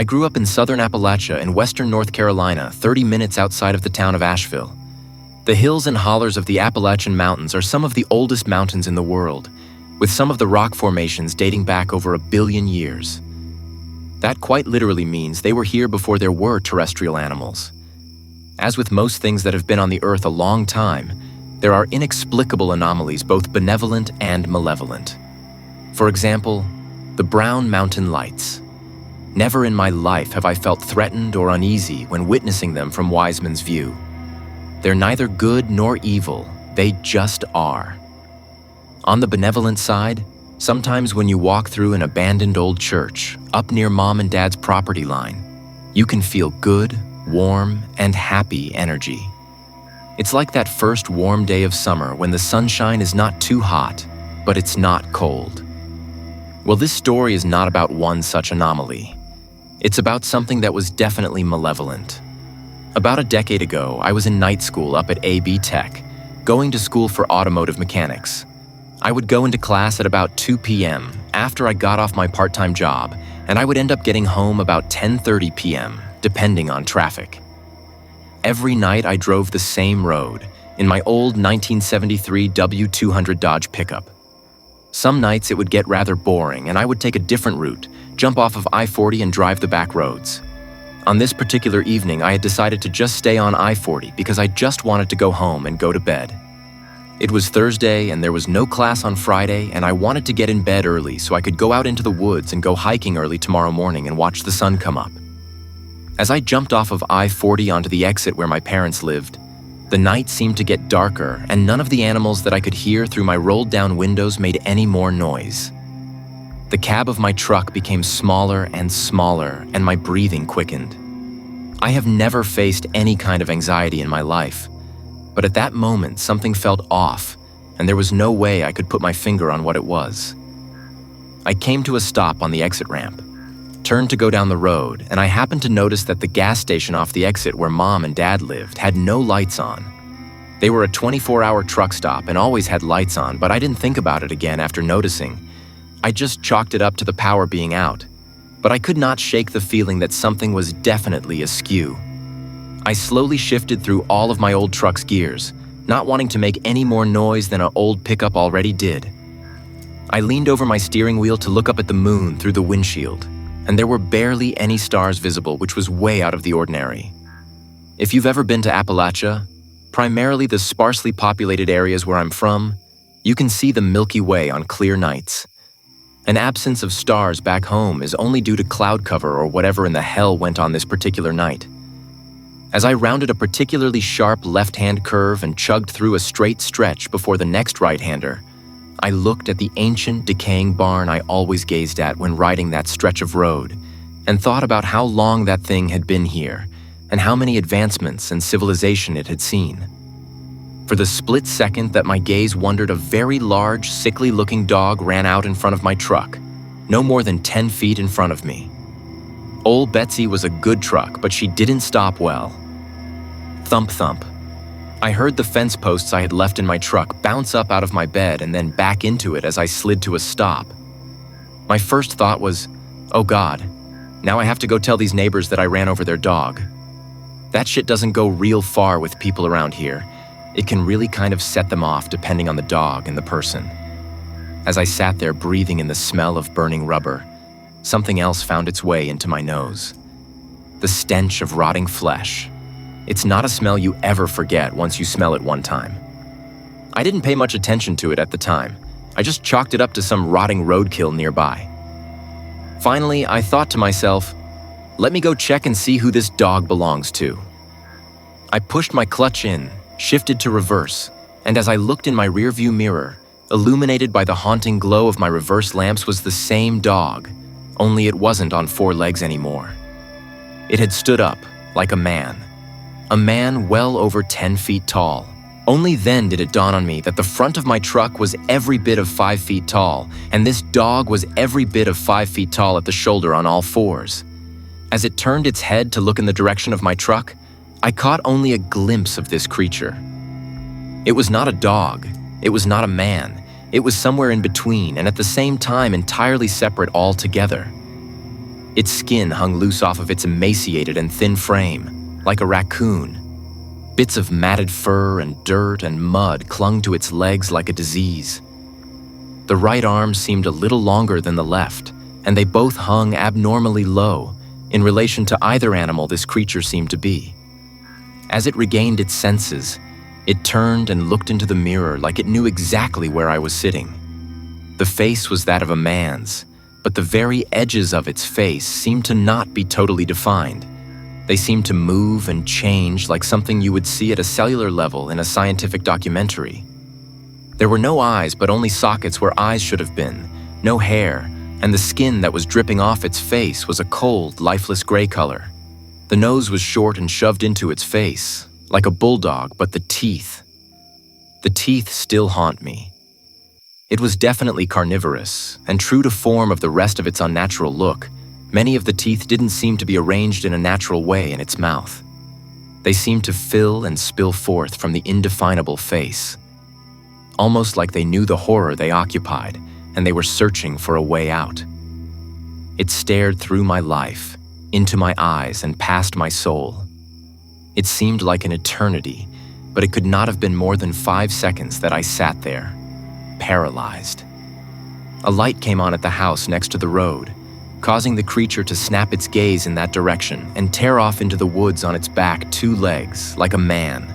I grew up in southern Appalachia in western North Carolina, 30 minutes outside of the town of Asheville. The hills and hollers of the Appalachian Mountains are some of the oldest mountains in the world, with some of the rock formations dating back over 1 billion years. That quite literally means they were here before there were terrestrial animals. As with most things that have been on the Earth a long time, there are inexplicable anomalies, both benevolent and malevolent. For example, the Brown Mountain Lights. Never in my life have I felt threatened or uneasy when witnessing them from Wiseman's view. They're neither good nor evil, they just are. On the benevolent side, sometimes when you walk through an abandoned old church, up near Mom and Dad's property line, you can feel good, warm, and happy energy. It's like that first warm day of summer when the sunshine is not too hot, but it's not cold. Well, this story is not about one such anomaly. It's about something that was definitely malevolent. About a decade ago, I was in night school up at AB Tech, going to school for automotive mechanics. I would go into class at about 2 p.m. after I got off my part-time job, and I would end up getting home about 10:30 p.m., depending on traffic. Every night I drove the same road, in my old 1973 W200 Dodge pickup. Some nights it would get rather boring, and I would take a different route, jump off of I-40 and drive the back roads. On this particular evening, I had decided to just stay on I-40 because I just wanted to go home and go to bed. It was Thursday and there was no class on Friday, and I wanted to get in bed early so I could go out into the woods and go hiking early tomorrow morning and watch the sun come up. As I jumped off of I-40 onto the exit where my parents lived, the night seemed to get darker and none of the animals that I could hear through my rolled down windows made any more noise. The cab of my truck became smaller and smaller and my breathing quickened. I have never faced any kind of anxiety in my life, but at that moment something felt off and there was no way I could put my finger on what it was. I came to a stop on the exit ramp, turned to go down the road, and I happened to notice that the gas station off the exit where Mom and Dad lived had no lights on. They were a 24-hour truck stop and always had lights on, but I didn't think about it again after noticing. I just chalked it up to the power being out, but I could not shake the feeling that something was definitely askew. I slowly shifted through all of my old truck's gears, not wanting to make any more noise than an old pickup already did. I leaned over my steering wheel to look up at the moon through the windshield, and there were barely any stars visible, which was way out of the ordinary. If you've ever been to Appalachia, primarily the sparsely populated areas where I'm from, you can see the Milky Way on clear nights. An absence of stars back home is only due to cloud cover or whatever in the hell went on this particular night. As I rounded a particularly sharp left-hand curve and chugged through a straight stretch before the next right-hander, I looked at the ancient, decaying barn I always gazed at when riding that stretch of road, and thought about how long that thing had been here, and how many advancements and civilization it had seen. For the split second that my gaze wandered, a very large, sickly-looking dog ran out in front of my truck, no more than 10 feet in front of me. Old Betsy was a good truck, but she didn't stop well. Thump thump. I heard the fence posts I had left in my truck bounce up out of my bed and then back into it as I slid to a stop. My first thought was, oh God, now I have to go tell these neighbors that I ran over their dog. That shit doesn't go real far with people around here. It can really kind of set them off depending on the dog and the person. As I sat there breathing in the smell of burning rubber, something else found its way into my nose. The stench of rotting flesh. It's not a smell you ever forget once you smell it one time. I didn't pay much attention to it at the time. I just chalked it up to some rotting roadkill nearby. Finally, I thought to myself, let me go check and see who this dog belongs to. I pushed my clutch in, shifted to reverse, and as I looked in my rearview mirror, illuminated by the haunting glow of my reverse lamps was the same dog, only it wasn't on 4 legs anymore. It had stood up, like a man well over 10 feet tall. Only then did it dawn on me that the front of my truck was every bit of 5 feet tall, and this dog was every bit of 5 feet tall at the shoulder on all 4s. As it turned its head to look in the direction of my truck, I caught only a glimpse of this creature. It was not a dog, it was not a man, it was somewhere in between and at the same time entirely separate altogether. Its skin hung loose off of its emaciated and thin frame, like a raccoon. Bits of matted fur and dirt and mud clung to its legs like a disease. The right arm seemed a little longer than the left, and they both hung abnormally low in relation to either animal this creature seemed to be. As it regained its senses, it turned and looked into the mirror like it knew exactly where I was sitting. The face was that of a man's, but the very edges of its face seemed to not be totally defined. They seemed to move and change like something you would see at a cellular level in a scientific documentary. There were no eyes, but only sockets where eyes should have been, no hair, and the skin that was dripping off its face was a cold, lifeless gray color. The nose was short and shoved into its face, like a bulldog, but the teeth still haunt me. It was definitely carnivorous, and true to form of the rest of its unnatural look, many of the teeth didn't seem to be arranged in a natural way in its mouth. They seemed to fill and spill forth from the indefinable face, almost like they knew the horror they occupied, and they were searching for a way out. It stared through my life, into my eyes, and past my soul. It seemed like an eternity, but it could not have been more than 5 seconds that I sat there, paralyzed. A light came on at the house next to the road, causing the creature to snap its gaze in that direction and tear off into the woods on its back 2 legs, like a man.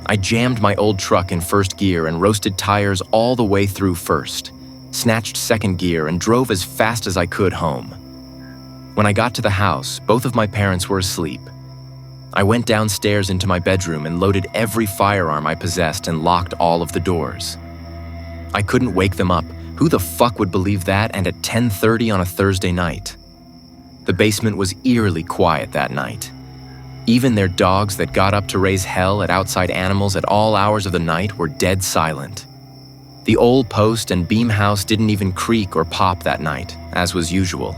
I jammed my old truck in first gear and roasted tires all the way through first, snatched second gear and drove as fast as I could home. When I got to the house, both of my parents were asleep. I went downstairs into my bedroom and loaded every firearm I possessed and locked all of the doors. I couldn't wake them up. Who the fuck would believe that, and at 10:30 on a Thursday night? The basement was eerily quiet that night. Even their dogs that got up to raise hell at outside animals at all hours of the night were dead silent. The old post and beam house didn't even creak or pop that night, as was usual.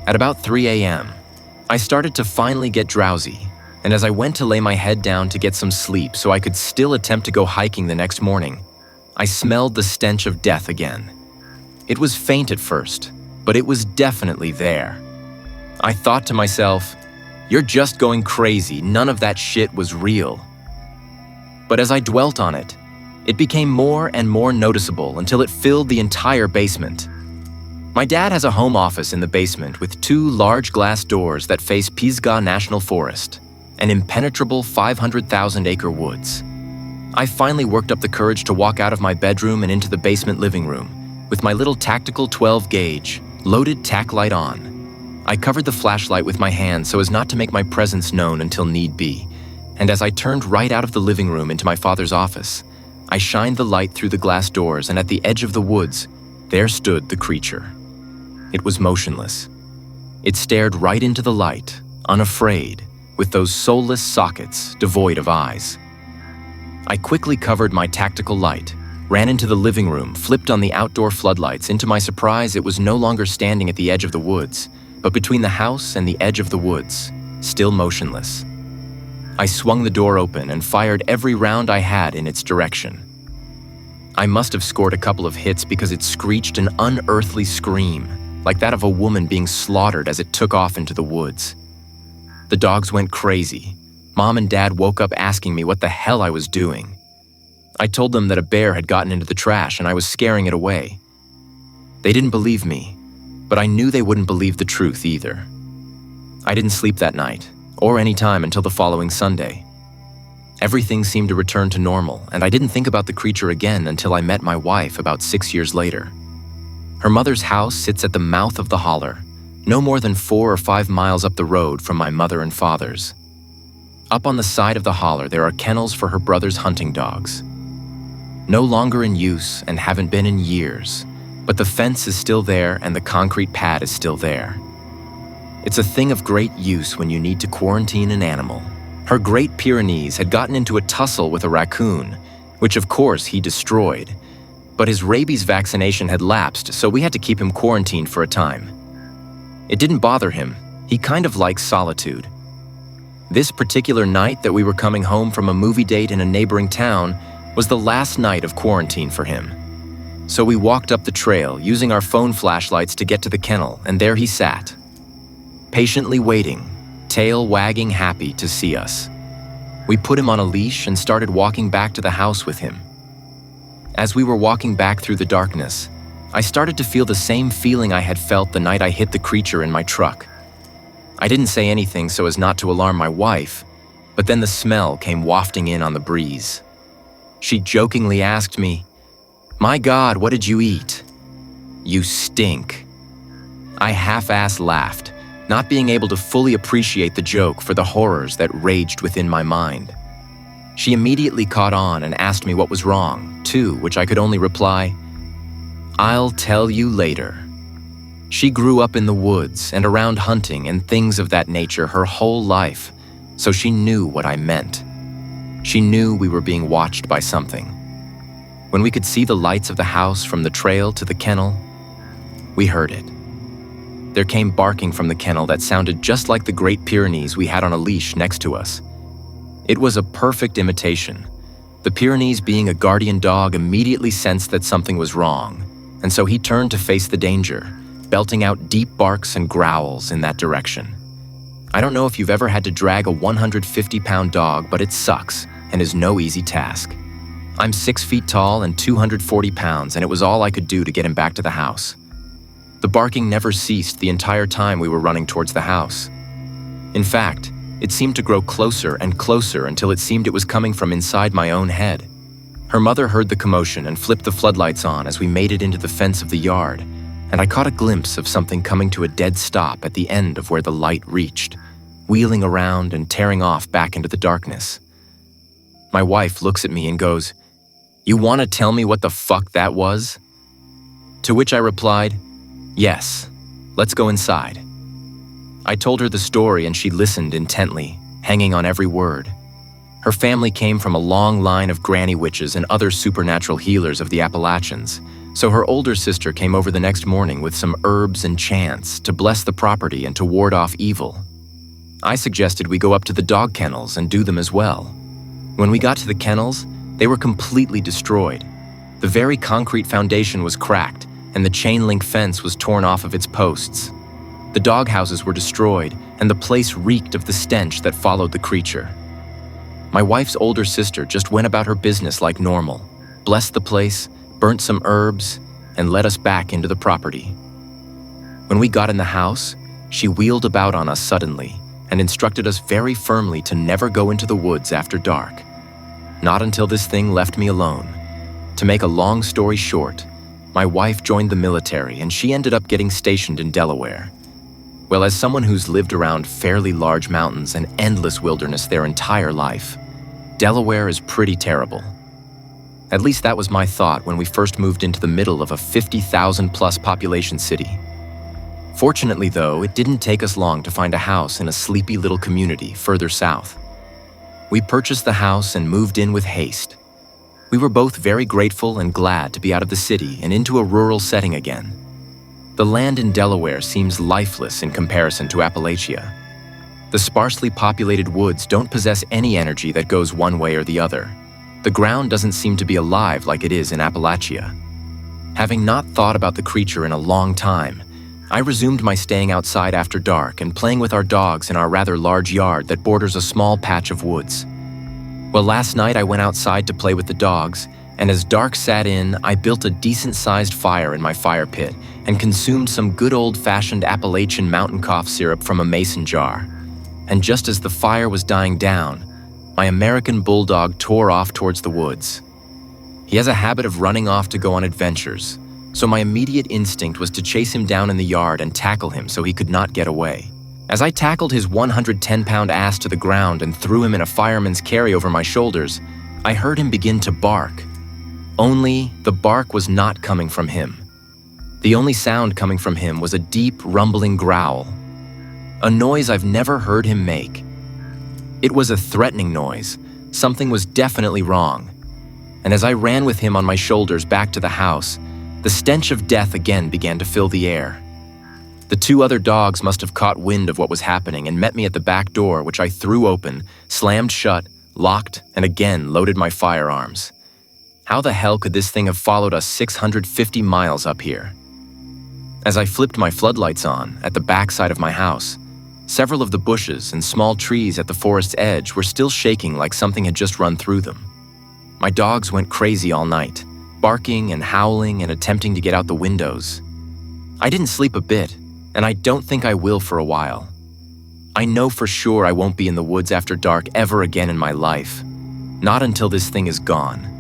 At about 3 a.m., I started to finally get drowsy, and as I went to lay my head down to get some sleep so I could still attempt to go hiking the next morning, I smelled the stench of death again. It was faint at first, but it was definitely there. I thought to myself, "You're just going crazy, none of that shit was real." But as I dwelt on it, it became more and more noticeable until it filled the entire basement. My dad has a home office in the basement with 2 large glass doors that face Pisgah National Forest, an impenetrable 500,000-acre woods. I finally worked up the courage to walk out of my bedroom and into the basement living room, with my little tactical 12-gauge, loaded tack light on. I covered the flashlight with my hand so as not to make my presence known until need be, and as I turned right out of the living room into my father's office, I shined the light through the glass doors, and at the edge of the woods, there stood the creature. It was motionless. It stared right into the light, unafraid, with those soulless sockets devoid of eyes. I quickly covered my tactical light, ran into the living room, flipped on the outdoor floodlights. To my surprise, it was no longer standing at the edge of the woods, but between the house and the edge of the woods, still motionless. I swung the door open and fired every round I had in its direction. I must have scored a couple of hits because it screeched an unearthly scream, like that of a woman being slaughtered as it took off into the woods. The dogs went crazy. Mom and Dad woke up asking me what the hell I was doing. I told them that a bear had gotten into the trash and I was scaring it away. They didn't believe me, but I knew they wouldn't believe the truth either. I didn't sleep that night, or any time until the following Sunday. Everything seemed to return to normal, and I didn't think about the creature again until I met my wife about 6 years later. Her mother's house sits at the mouth of the holler, no more than 4 or 5 miles up the road from my mother and father's. Up on the side of the holler, there are kennels for her brother's hunting dogs. No longer in use and haven't been in years, but the fence is still there and the concrete pad is still there. It's a thing of great use when you need to quarantine an animal. Her Great Pyrenees had gotten into a tussle with a raccoon, which of course he destroyed, but his rabies vaccination had lapsed, so we had to keep him quarantined for a time. It didn't bother him. He kind of likes solitude. This particular night that we were coming home from a movie date in a neighboring town was the last night of quarantine for him. So we walked up the trail using our phone flashlights to get to the kennel, and there he sat, patiently waiting, tail wagging happy to see us. We put him on a leash and started walking back to the house with him. As we were walking back through the darkness, I started to feel the same feeling I had felt the night I hit the creature in my truck. I didn't say anything so as not to alarm my wife, but then the smell came wafting in on the breeze. She jokingly asked me, "My God, what did you eat?" "You stink." I half-ass laughed, not being able to fully appreciate the joke for the horrors that raged within my mind. She immediately caught on and asked me what was wrong, to which I could only reply, "I'll tell you later." She grew up in the woods and around hunting and things of that nature her whole life, so she knew what I meant. She knew we were being watched by something. When we could see the lights of the house from the trail to the kennel, we heard it. There came barking from the kennel that sounded just like the Great Pyrenees we had on a leash next to us. It was a perfect imitation. The Pyrenees, being a guardian dog, immediately sensed that something was wrong, and so he turned to face the danger, belting out deep barks and growls in that direction. I don't know if you've ever had to drag a 150-pound dog, but it sucks and is no easy task. I'm 6 feet tall and 240 pounds, and it was all I could do to get him back to the house. The barking never ceased the entire time we were running towards the house. In fact, it seemed to grow closer and closer until it seemed it was coming from inside my own head. Her mother heard the commotion and flipped the floodlights on as we made it into the fence of the yard, and I caught a glimpse of something coming to a dead stop at the end of where the light reached, wheeling around and tearing off back into the darkness. My wife looks at me and goes, "You want to tell me what the fuck that was?" To which I replied, "Yes, let's go inside." I told her the story and she listened intently, hanging on every word. Her family came from a long line of granny witches and other supernatural healers of the Appalachians, so her older sister came over the next morning with some herbs and chants to bless the property and to ward off evil. I suggested we go up to the dog kennels and do them as well. When we got to the kennels, they were completely destroyed. The very concrete foundation was cracked, and the chain link fence was torn off of its posts. The dog houses were destroyed, and the place reeked of the stench that followed the creature. My wife's older sister just went about her business like normal, blessed the place, burnt some herbs, and led us back into the property. When we got in the house, she wheeled about on us suddenly and instructed us very firmly to never go into the woods after dark. Not until this thing left me alone. To make a long story short, my wife joined the military and she ended up getting stationed in Delaware. Well, as someone who's lived around fairly large mountains and endless wilderness their entire life, Delaware is pretty terrible. At least that was my thought when we first moved into the middle of a 50,000-plus population city. Fortunately, though, it didn't take us long to find a house in a sleepy little community further south. We purchased the house and moved in with haste. We were both very grateful and glad to be out of the city and into a rural setting again. The land in Delaware seems lifeless in comparison to Appalachia. The sparsely populated woods don't possess any energy that goes one way or the other. The ground doesn't seem to be alive like it is in Appalachia. Having not thought about the creature in a long time, I resumed my staying outside after dark and playing with our dogs in our rather large yard that borders a small patch of woods. Well, last night I went outside to play with the dogs, and as dark set in, I built a decent-sized fire in my fire pit and consumed some good old-fashioned Appalachian mountain cough syrup from a mason jar. And just as the fire was dying down, my American bulldog tore off towards the woods. He has a habit of running off to go on adventures, so my immediate instinct was to chase him down in the yard and tackle him so he could not get away. As I tackled his 110-pound ass to the ground and threw him in a fireman's carry over my shoulders, I heard him begin to bark. Only the bark was not coming from him. The only sound coming from him was a deep, rumbling growl, a noise I've never heard him make. It was a threatening noise. Something was definitely wrong. And as I ran with him on my shoulders back to the house, the stench of death again began to fill the air. The two other dogs must have caught wind of what was happening and met me at the back door, which I threw open, slammed shut, locked, and again loaded my firearms. How the hell could this thing have followed us 650 miles up here? As I flipped my floodlights on at the back side of my house, Several of the bushes and small trees at the forest's edge were still shaking like something had just run through them. My dogs went crazy all night, barking and howling and attempting to get out the windows. I didn't sleep a bit, and I don't think I will for a while. I know for sure I won't be in the woods after dark ever again in my life. Not until this thing is gone.